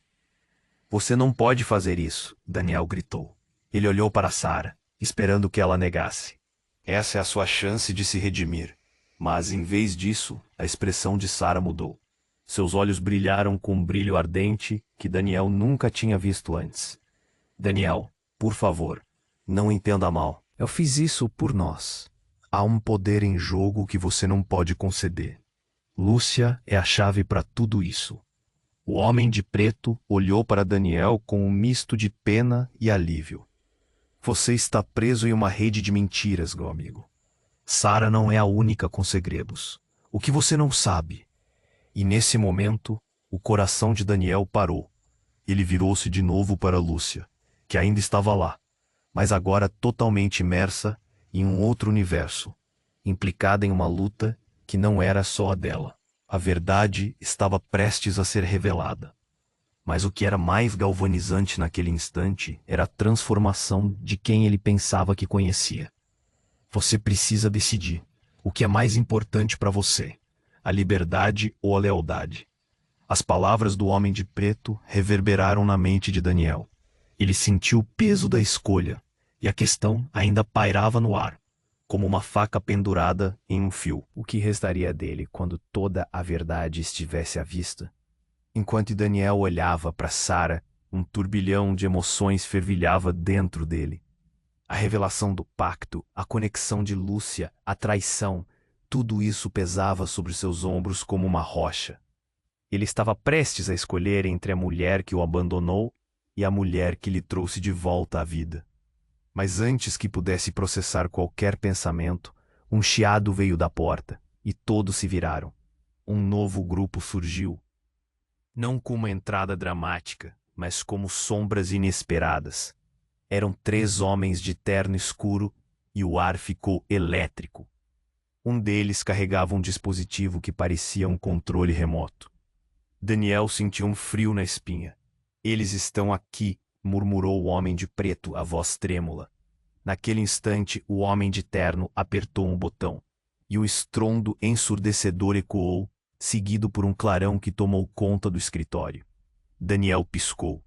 Speaker 1: Você não pode fazer isso, Daniel gritou. Ele olhou para Sara, esperando que ela negasse. Essa é a sua chance de se redimir. Mas, em vez disso, a expressão de Sara mudou. Seus olhos brilharam com um brilho ardente que Daniel nunca tinha visto antes. Daniel, por favor, não entenda mal. Eu fiz isso por nós. Há um poder em jogo que você não pode conceder. Lúcia é a chave para tudo isso. O homem de preto olhou para Daniel com um misto de pena e alívio. Você está preso em uma rede de mentiras, meu amigo. Sara não é a única com segredos. O que você não sabe? E nesse momento, o coração de Daniel parou. Ele virou-se de novo para Lúcia, que ainda estava lá, mas agora totalmente imersa em um outro universo, implicada em uma luta que não era só a dela. A verdade estava prestes a ser revelada. Mas o que era mais galvanizante naquele instante era a transformação de quem ele pensava que conhecia. Você precisa decidir o que é mais importante para você, a liberdade ou a lealdade. As palavras do homem de preto reverberaram na mente de Daniel. Ele sentiu o peso da escolha, e a questão ainda pairava no ar, como uma faca pendurada em um fio. O que restaria dele quando toda a verdade estivesse à vista? Enquanto Daniel olhava para Sara, um turbilhão de emoções fervilhava dentro dele. A revelação do pacto, a conexão de Lúcia, a traição, tudo isso pesava sobre seus ombros como uma rocha. Ele estava prestes a escolher entre a mulher que o abandonou e a mulher que lhe trouxe de volta à vida. Mas antes que pudesse processar qualquer pensamento, um chiado veio da porta, e todos se viraram. Um novo grupo surgiu. Não com uma entrada dramática, mas como sombras inesperadas. Eram 3 homens de terno escuro, e o ar ficou elétrico. Um deles carregava um dispositivo que parecia um controle remoto. Daniel sentiu um frio na espinha. Eles estão aqui, murmurou o homem de preto, a voz trêmula. Naquele instante, o homem de terno apertou um botão, e o estrondo ensurdecedor ecoou, seguido por um clarão que tomou conta do escritório. Daniel piscou,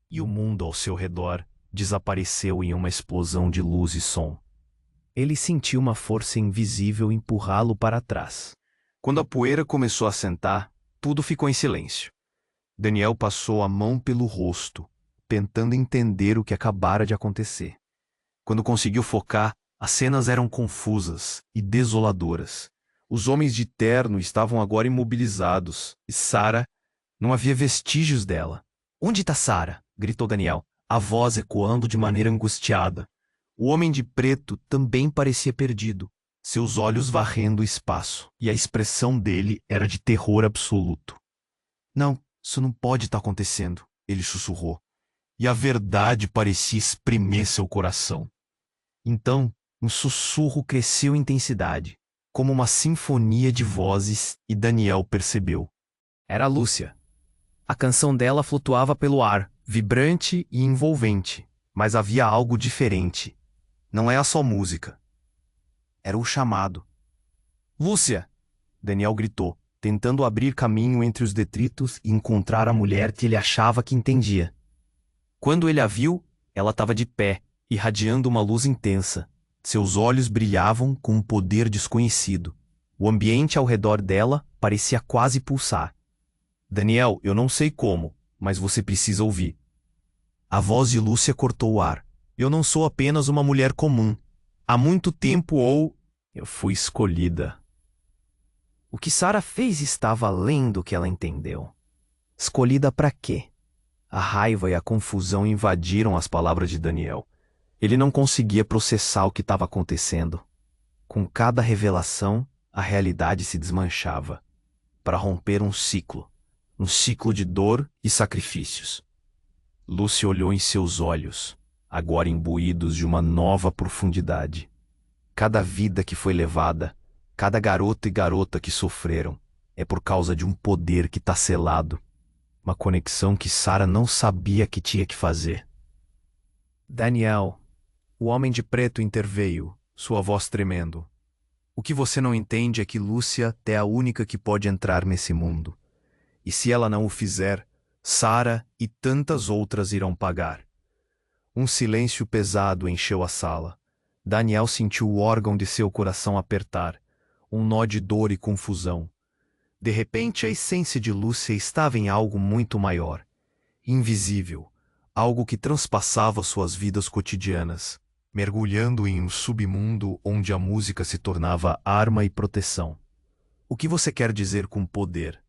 Speaker 1: e o mundo ao seu redor desapareceu em uma explosão de luz e som. Ele sentiu uma força invisível empurrá-lo para trás. Quando a poeira começou a assentar, tudo ficou em silêncio. Daniel passou a mão pelo rosto, tentando entender o que acabara de acontecer. Quando conseguiu focar, as cenas eram confusas e desoladoras. Os homens de terno estavam agora imobilizados, e Sara, não havia vestígios dela. Onde está Sara? Gritou Daniel, a voz ecoando de maneira angustiada. O homem de preto também parecia perdido, seus olhos varrendo o espaço, e a expressão dele era de terror absoluto. Não, isso não pode estar acontecendo, ele sussurrou, e a verdade parecia espremer seu coração. Então, um sussurro cresceu em intensidade, como uma sinfonia de vozes, e Daniel percebeu. Era a Lúcia. A canção dela flutuava pelo ar, vibrante e envolvente, mas havia algo diferente. Não era só música. Era o chamado. Lúcia! Daniel gritou, tentando abrir caminho entre os detritos e encontrar a mulher que ele achava que entendia. Quando ele a viu, ela estava de pé, irradiando uma luz intensa. Seus olhos brilhavam com um poder desconhecido. O ambiente ao redor dela parecia quase pulsar. Daniel, eu não sei como, mas você precisa ouvir. A voz de Lúcia cortou o ar. Eu não sou apenas uma mulher comum. Há muito tempo eu fui escolhida. O que Sara fez estava além do que ela entendeu. Escolhida para quê? A raiva e a confusão invadiram as palavras de Daniel. Ele não conseguia processar o que estava acontecendo. Com cada revelação, a realidade se desmanchava, para romper um ciclo de dor e sacrifícios. Lúcia olhou em seus olhos, agora imbuídos de uma nova profundidade. Cada vida que foi levada, cada garota e garota que sofreram, É por causa de um poder que tá selado. Uma conexão que Sarah não sabia que tinha que fazer. Daniel, o homem de preto interveio, sua voz tremendo. O que você não entende é que Lúcia é a única que pode entrar nesse mundo. E se ela não o fizer, Sarah e tantas outras irão pagar. Um silêncio pesado encheu a sala. Daniel sentiu o órgão de seu coração apertar, um nó de dor e confusão. De repente, a essência de Lúcia estava em algo muito maior, invisível, algo que transpassava suas vidas cotidianas, mergulhando em um submundo onde a música se tornava arma e proteção. O que você quer dizer com poder?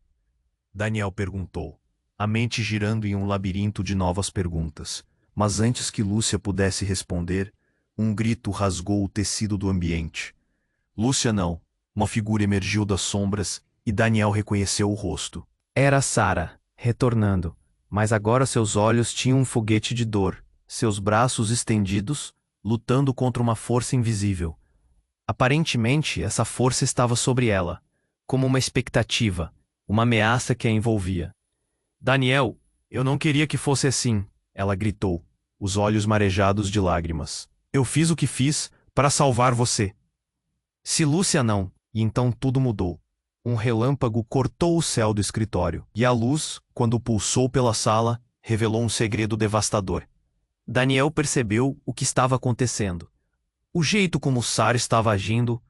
Speaker 1: Daniel perguntou, a mente girando em um labirinto de novas perguntas. Mas antes que Lúcia pudesse responder, um grito rasgou o tecido do ambiente. Lúcia não. Uma figura emergiu das sombras e Daniel reconheceu o rosto. Era Sarah, retornando, mas agora seus olhos tinham um foguete de dor, seus braços estendidos, lutando contra uma força invisível. Aparentemente, essa força estava sobre ela, como uma expectativa, uma ameaça que a envolvia. Daniel, eu não queria que fosse assim, ela gritou, os olhos marejados de lágrimas. Eu fiz o que fiz para salvar você. Se Lúcia não, e então tudo mudou. Um relâmpago cortou o céu do escritório, e a luz, quando pulsou pela sala, revelou um segredo devastador. Daniel percebeu o que estava acontecendo. O jeito como Sarah estava agindo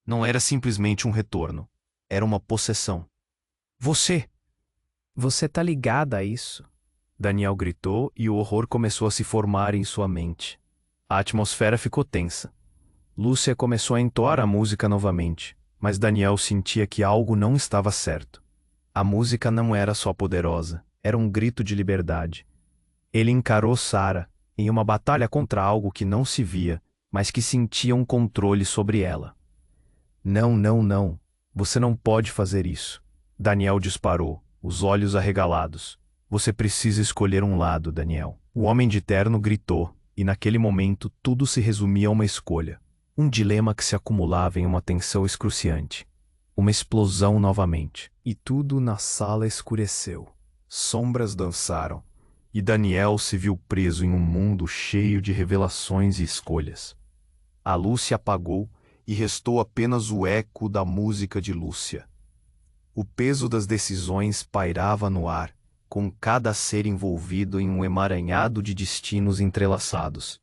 Speaker 1: não era simplesmente um retorno. Era uma possessão. Você tá ligada a isso? Daniel gritou e o horror começou a se formar em sua mente. A atmosfera ficou tensa. Lúcia começou a entoar a música novamente, mas Daniel sentia que algo não estava certo. A música não era só poderosa, era um grito de liberdade. Ele encarou Sarah em uma batalha contra algo que não se via, mas que sentia um controle sobre ela. Não, não, não. Você não pode fazer isso. Daniel disparou, os olhos arregalados. Você precisa escolher um lado, Daniel. O homem de terno gritou, e naquele momento tudo se resumia a uma escolha. Um dilema que se acumulava em uma tensão excruciante. Uma explosão novamente. E tudo na sala escureceu. Sombras dançaram. E Daniel se viu preso em um mundo cheio de revelações e escolhas. A luz se apagou e restou apenas o eco da música de Lúcia. O peso das decisões pairava no ar, com cada ser envolvido em um emaranhado de destinos entrelaçados.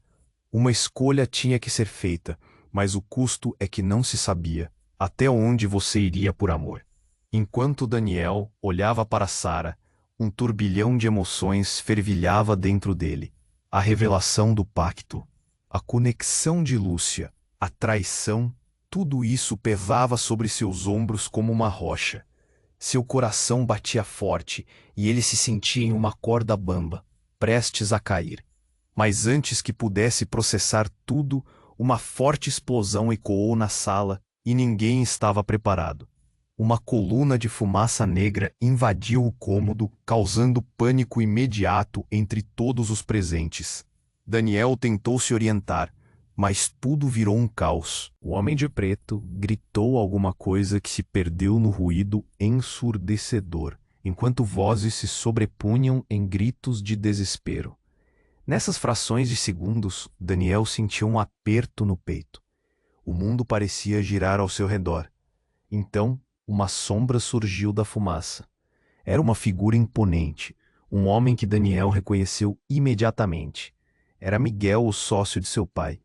Speaker 1: Uma escolha tinha que ser feita, mas o custo é que não se sabia até onde você iria por amor. Enquanto Daniel olhava para Sarah, um turbilhão de emoções fervilhava dentro dele. A revelação do pacto, a conexão de Lúcia, a traição, tudo isso pesava sobre seus ombros como uma rocha. Seu coração batia forte e ele se sentia em uma corda bamba, prestes a cair. Mas antes que pudesse processar tudo, uma forte explosão ecoou na sala e ninguém estava preparado. Uma coluna de fumaça negra invadiu o cômodo, causando pânico imediato entre todos os presentes. Daniel tentou se orientar, mas tudo virou um caos. O homem de preto gritou alguma coisa que se perdeu no ruído ensurdecedor, enquanto vozes se sobrepunham em gritos de desespero. Nessas frações de segundos, Daniel sentiu um aperto no peito. O mundo parecia girar ao seu redor. Então, uma sombra surgiu da fumaça. Era uma figura imponente, um homem que Daniel reconheceu imediatamente. Era Miguel, o sócio de seu pai.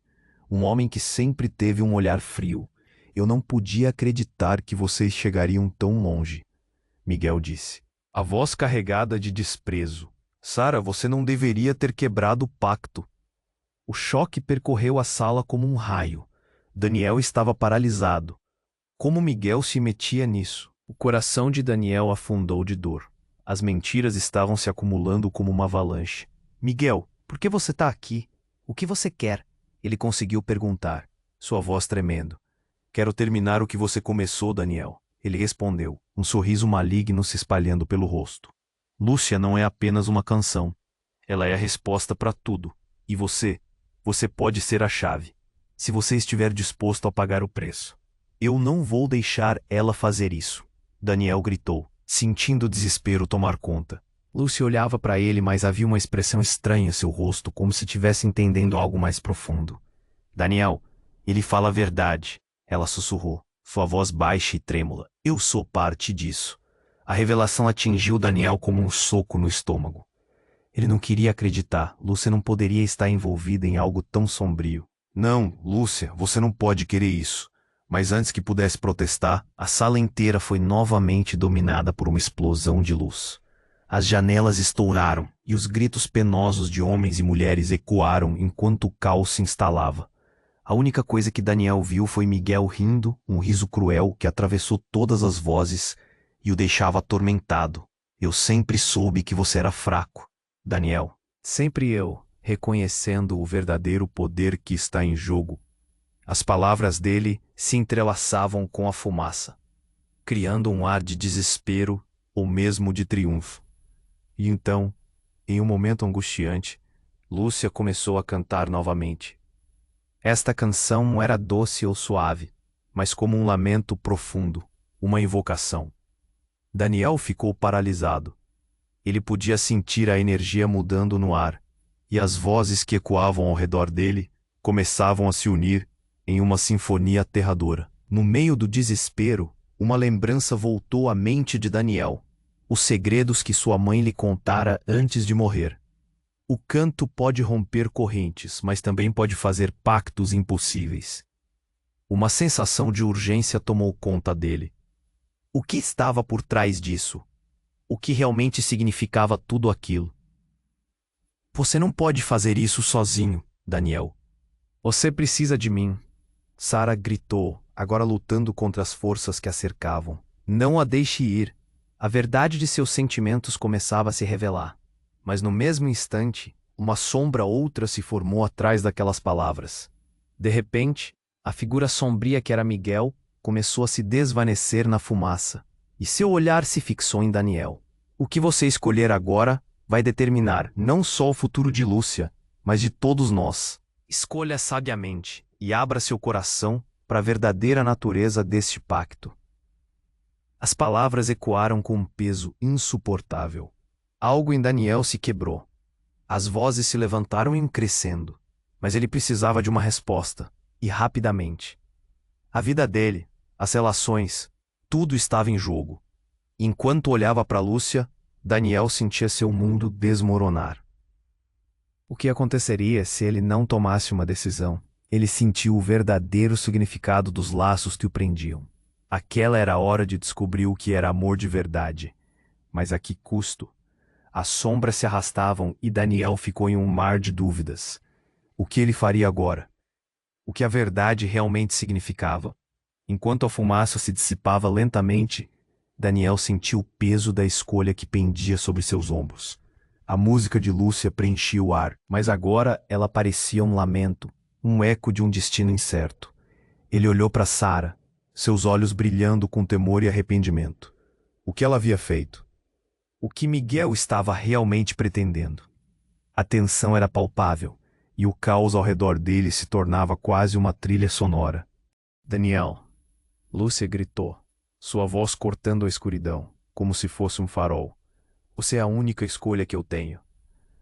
Speaker 1: Um homem que sempre teve um olhar frio. Eu não podia acreditar que vocês chegariam tão longe, Miguel disse. A voz carregada de desprezo. Sarah, você não deveria ter quebrado o pacto. O choque percorreu a sala como um raio. Daniel estava paralisado. Como Miguel se metia nisso? O coração de Daniel afundou de dor. As mentiras estavam se acumulando como uma avalanche. Miguel, por que você está aqui? O que você quer? Ele conseguiu perguntar, sua voz tremendo. Quero terminar o que você começou, Daniel. Ele respondeu, um sorriso maligno se espalhando pelo rosto. Lúcia não é apenas uma canção. Ela é a resposta para tudo. E você pode ser a chave. Se você estiver disposto a pagar o preço. Eu não vou deixar ela fazer isso. Daniel gritou, sentindo o desespero tomar conta. Lúcia olhava para ele, mas havia uma expressão estranha em seu rosto, como se estivesse entendendo algo mais profundo. Daniel, ele fala a verdade, ela sussurrou, sua voz baixa e trêmula. Eu sou parte disso. A revelação atingiu Daniel como um soco no estômago. Ele não queria acreditar. Lúcia não poderia estar envolvida em algo tão sombrio. Não, Lúcia, você não pode querer isso. Mas antes que pudesse protestar, a sala inteira foi novamente dominada por uma explosão de luz. As janelas estouraram e os gritos penosos de homens e mulheres ecoaram enquanto o caos se instalava. A única coisa que Daniel viu foi Miguel rindo, um riso cruel que atravessou todas as vozes e o deixava atormentado. Eu sempre soube que você era fraco, Daniel. Sempre eu, reconhecendo o verdadeiro poder que está em jogo. As palavras dele se entrelaçavam com a fumaça, criando um ar de desespero ou mesmo de triunfo. E então, em um momento angustiante, Lúcia começou a cantar novamente. Esta canção não era doce ou suave, mas como um lamento profundo, uma invocação. Daniel ficou paralisado. Ele podia sentir a energia mudando no ar, e as vozes que ecoavam ao redor dele começavam a se unir em uma sinfonia aterradora. No meio do desespero, uma lembrança voltou à mente de Daniel. Os segredos que sua mãe lhe contara antes de morrer. O canto pode romper correntes, mas também pode fazer pactos impossíveis. Uma sensação de urgência tomou conta dele. O que estava por trás disso? O que realmente significava tudo aquilo? Você não pode fazer isso sozinho, Daniel. Você precisa de mim. Sarah gritou, agora lutando contra as forças que a cercavam. Não a deixe ir. A verdade de seus sentimentos começava a se revelar. Mas no mesmo instante, uma sombra outra se formou atrás daquelas palavras. De repente, a figura sombria que era Miguel começou a se desvanecer na fumaça, e seu olhar se fixou em Daniel. O que você escolher agora vai determinar não só o futuro de Lúcia, mas de todos nós. Escolha sabiamente e abra seu coração para a verdadeira natureza deste pacto. As palavras ecoaram com um peso insuportável. Algo em Daniel se quebrou. As vozes se levantaram em crescendo, mas ele precisava de uma resposta, e rapidamente. A vida dele, as relações, tudo estava em jogo. Enquanto olhava para Lúcia, Daniel sentia seu mundo desmoronar. O que aconteceria se ele não tomasse uma decisão? Ele sentiu o verdadeiro significado dos laços que o prendiam. Aquela era a hora de descobrir o que era amor de verdade. Mas a que custo? As sombras se arrastavam e Daniel ficou em um mar de dúvidas. O que ele faria agora? O que a verdade realmente significava? Enquanto a fumaça se dissipava lentamente, Daniel sentiu o peso da escolha que pendia sobre seus ombros. A música de Lúcia preenchia o ar, mas agora ela parecia um lamento, um eco de um destino incerto. Ele olhou para Sarah, seus olhos brilhando com temor e arrependimento. O que ela havia feito? O que Miguel estava realmente pretendendo? A tensão era palpável, e o caos ao redor dele se tornava quase uma trilha sonora. Daniel, Lúcia gritou, sua voz cortando a escuridão, como se fosse um farol. Você é a única escolha que eu tenho.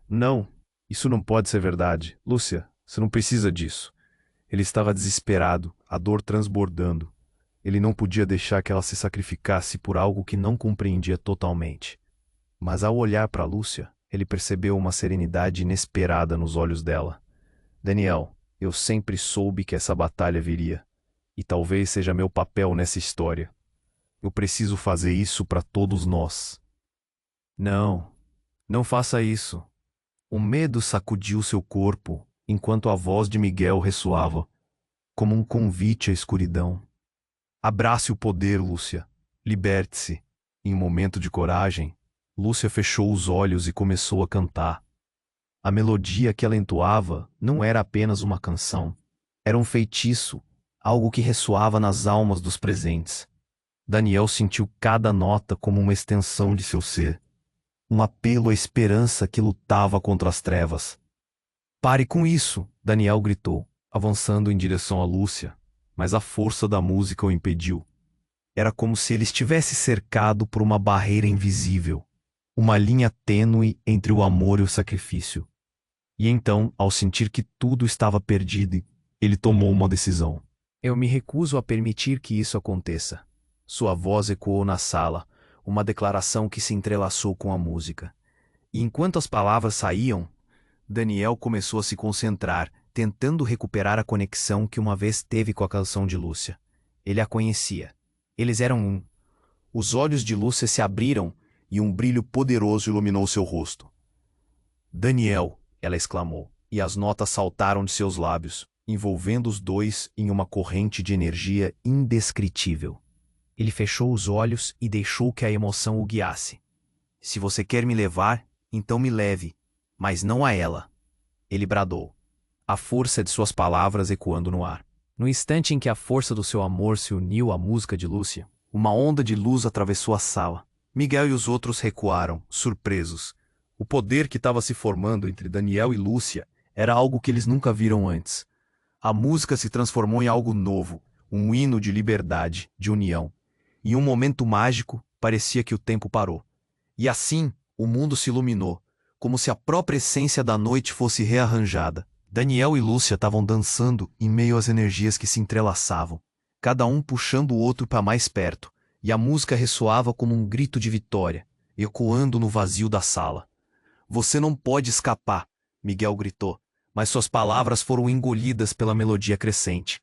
Speaker 1: Não, isso não pode ser verdade. Lúcia, você não precisa disso. Ele estava desesperado, a dor transbordando. Ele não podia deixar que ela se sacrificasse por algo que não compreendia totalmente. Mas ao olhar para Lúcia, ele percebeu uma serenidade inesperada nos olhos dela. Daniel, eu sempre soube que essa batalha viria. E talvez seja meu papel nessa história. Eu preciso fazer isso para todos nós. Não, não faça isso. O medo sacudiu seu corpo, enquanto a voz de Miguel ressoava, como um convite à escuridão. Abrace o poder, Lúcia. Liberte-se. Em um momento de coragem, Lúcia fechou os olhos e começou a cantar. A melodia que ela entoava não era apenas uma canção. Era um feitiço, algo que ressoava nas almas dos presentes. Daniel sentiu cada nota como uma extensão de seu ser. Um apelo à esperança que lutava contra as trevas. Pare com isso, Daniel gritou, avançando em direção a Lúcia, mas a força da música o impediu. Era como se ele estivesse cercado por uma barreira invisível, uma linha tênue entre o amor e o sacrifício. E então, ao sentir que tudo estava perdido, ele tomou uma decisão. Eu me recuso a permitir que isso aconteça. Sua voz ecoou na sala, uma declaração que se entrelaçou com a música. E enquanto as palavras saíam, Daniel começou a se concentrar, tentando recuperar a conexão que uma vez teve com a canção de Lúcia. Ele a conhecia. Eles eram um. Os olhos de Lúcia se abriram e um brilho poderoso iluminou seu rosto. Daniel, ela exclamou, e as notas saltaram de seus lábios, envolvendo os dois em uma corrente de energia indescritível. Ele fechou os olhos e deixou que a emoção o guiasse. Se você quer me levar, então me leve, mas não a ela. Ele bradou, a força de suas palavras ecoando no ar. No instante em que a força do seu amor se uniu à música de Lúcia, uma onda de luz atravessou a sala. Miguel e os outros recuaram, surpresos. O poder que estava se formando entre Daniel e Lúcia era algo que eles nunca viram antes. A música se transformou em algo novo, um hino de liberdade, de união. Em um momento mágico, parecia que o tempo parou. E assim, o mundo se iluminou, como se a própria essência da noite fosse rearranjada. Daniel e Lúcia estavam dançando em meio às energias que se entrelaçavam, cada um puxando o outro para mais perto, e a música ressoava como um grito de vitória, ecoando no vazio da sala. Você não pode escapar, Miguel gritou, mas suas palavras foram engolidas pela melodia crescente.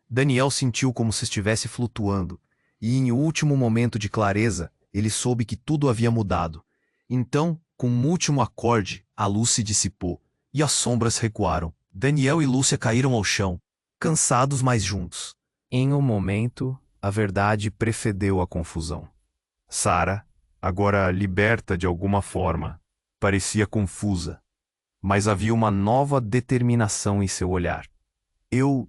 Speaker 1: Daniel sentiu como se estivesse flutuando, e em último momento de clareza, ele soube que tudo havia mudado. Então, com um último acorde, a luz se dissipou, e as sombras recuaram. Daniel e Lúcia caíram ao chão, cansados, mas juntos. Em um momento, a verdade precedeu a confusão. Sara, agora liberta de alguma forma, parecia confusa, mas havia uma nova determinação em seu olhar. Eu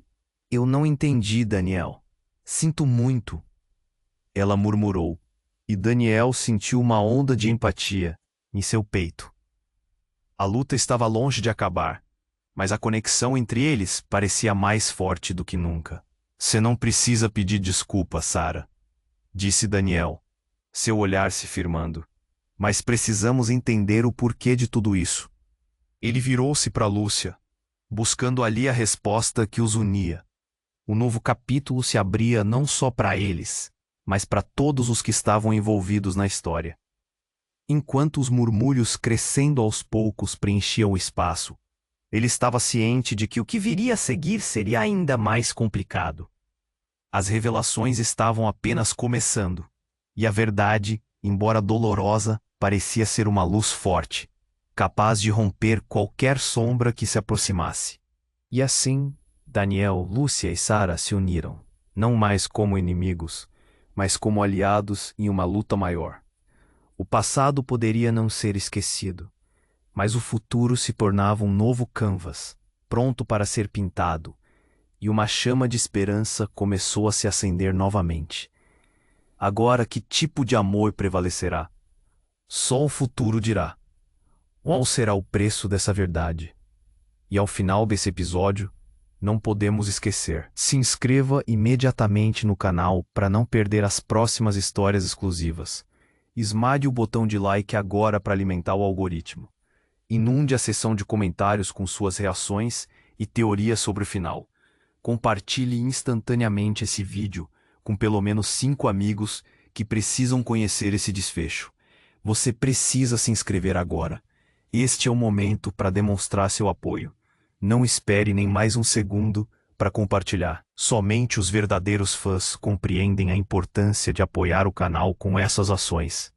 Speaker 1: não entendi, Daniel. Sinto muito. Ela murmurou, e Daniel sentiu uma onda de empatia em seu peito. A luta estava longe de acabar, mas a conexão entre eles parecia mais forte do que nunca. Você não precisa pedir desculpa, Sara, disse Daniel, seu olhar se firmando. Mas precisamos entender o porquê de tudo isso. Ele virou-se para Lúcia, buscando ali a resposta que os unia. O novo capítulo se abria não só para eles, mas para todos os que estavam envolvidos na história. Enquanto os murmúrios crescendo aos poucos preenchiam o espaço, ele estava ciente de que o que viria a seguir seria ainda mais complicado. As revelações estavam apenas começando, e a verdade, embora dolorosa, parecia ser uma luz forte, capaz de romper qualquer sombra que se aproximasse. E assim, Daniel, Lúcia e Sara se uniram, não mais como inimigos, mas como aliados em uma luta maior. O passado poderia não ser esquecido, mas o futuro se tornava um novo canvas, pronto para ser pintado, e uma chama de esperança começou a se acender novamente. Agora, que tipo de amor prevalecerá? Só o futuro dirá. Qual será o preço dessa verdade? E ao final desse episódio, não podemos esquecer. Se inscreva imediatamente no canal para não perder as próximas histórias exclusivas. Esmague o botão de like agora para alimentar o algoritmo. Inunde a seção de comentários com suas reações e teorias sobre o final. Compartilhe instantaneamente esse vídeo com pelo menos 5 amigos que precisam conhecer esse desfecho. Você precisa se inscrever agora. Este é o momento para demonstrar seu apoio. Não espere nem mais um segundo para compartilhar. Somente os verdadeiros fãs compreendem a importância de apoiar o canal com essas ações.